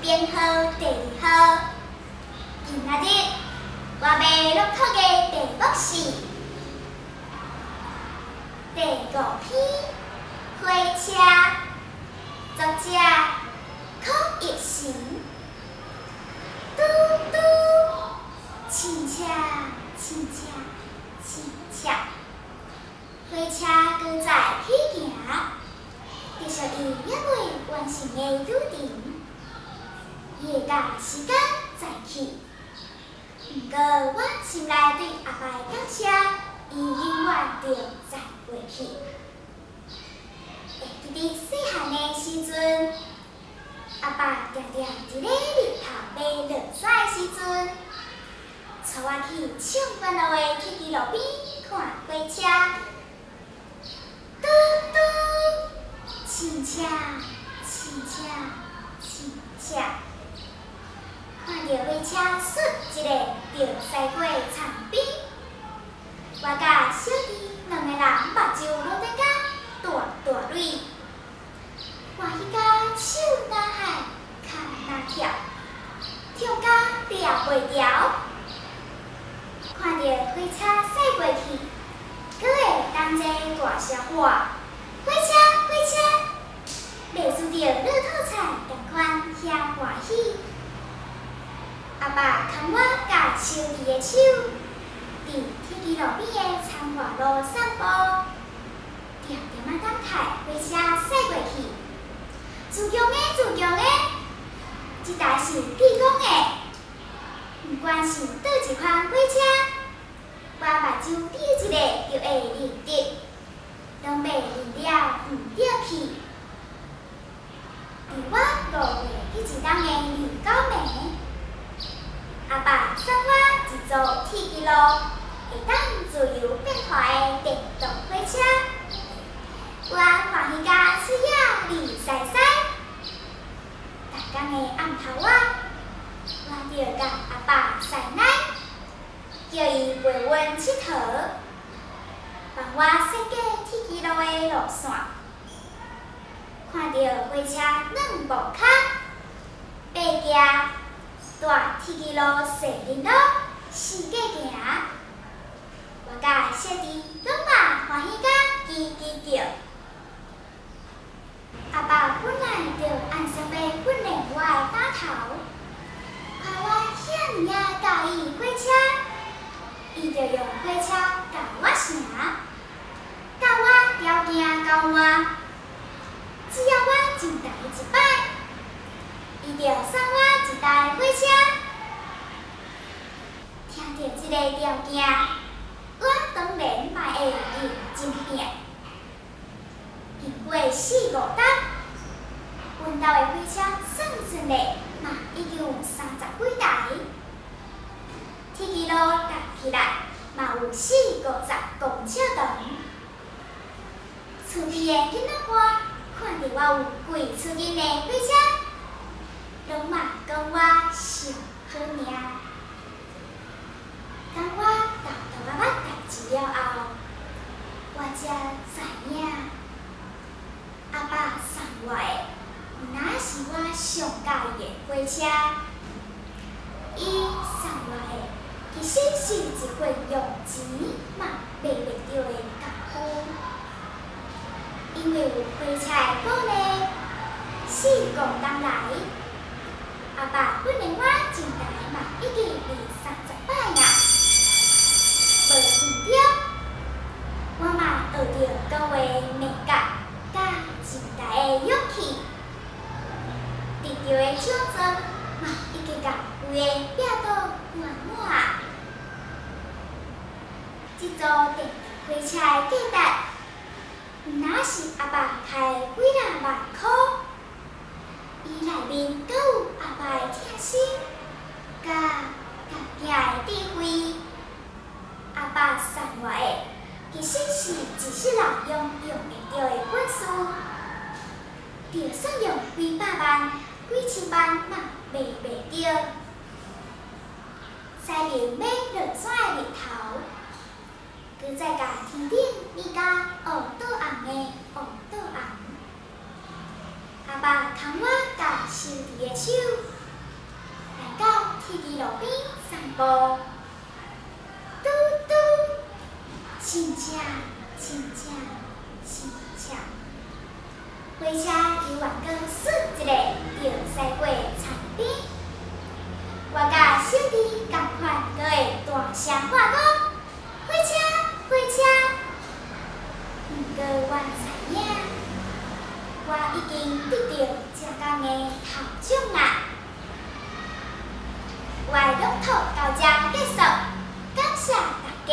编号第2号。今仔日我要录课的题目是第5篇《火车》，作者柯一成。嘟嘟，亲切亲切亲切，火车搁在起行。 继续伊还未完成的旅程，伊会甲时间载去。不过我心内对阿爸的感谢，伊永远着载袂去。会记得细汉的时阵，阿爸定定伫咧日头要落山的时阵，带我去唱关路的铁枝路边看火车。嘟嘟。 亲切，亲切，亲切，看到火车驶一个着驶过田边，我甲小弟2个人目睭拢在甲大大泪，欢喜甲手若喊，脚若跳，跳甲抓袂牢。看到火车驶过去，搁会当作大声喊。 火车，火车，类似着乐透彩同款遐欢喜。阿爸牵我甲小弟的手，伫铁枝路边的参华路散步，点点等待火车驶过去。自强的，自强的，这台是地公的。不管是倒一款火车，我目睭睨一个就会认得。 拢袂离了唔着去。伫我5月迄一冬的29暝，阿爸送我一座铁枝路，会当自由变化的电动火车。我欢喜甲喙仔li西西。逐天的暗头仔，我着甲阿爸塞奶，叫伊陪阮佚佗。 帮我设计铁枝路的路线，看到火车2步卡，爬行，大铁枝路细林路4架行，我甲小弟拢嘛欢喜甲叽叽叫。阿爸本来着按时要训练我的把头，看我遐尼啊介意火车，伊着用火车教我声。 教我条件交换，只要我真台一摆，伊就送我一台火车。听到这个条件，我当然嘛会认真拼。经过4、5搭，阮兜的火车算顺利，嘛已经有30几台。铁枝路搭起来嘛有40、50公尺长。 厝边的囡仔伴看到我有贵出人的火车，拢嘛讲我上好命。当我豆豆仔仔代志了后，我才知影，阿爸送我的，若是我上介意的火车。伊送我的，其实是一份用钱嘛买袂着的功夫。 因为有火车的鼓励，4、5冬来，阿爸训练我进台嘛已经20-30摆呀。无分钟，我嘛学着各位美感甲进台的勇气，得到的奖状嘛已经甲有的拼到满满。这座电动火车的价值。 若是阿爸开几若万块，伊内面阁有阿爸的贴心，甲囝的智慧。阿爸送我的，其实是一世人用会着的本事，就算用几百万、几千万嘛卖袂着。驶入要落山的日头。 佮再甲天顶染甲乌倒红的乌倒红，阿爸牵我甲小弟的手，去伊路边散步。嘟嘟，真正真正真正，火车游玩过顺一个就驶过田边。我甲小弟同款，都会大声喊讲：火车，火车！毋过我知影，我已经得到这工的头奖啊！我的朗读到这结束，感谢大家。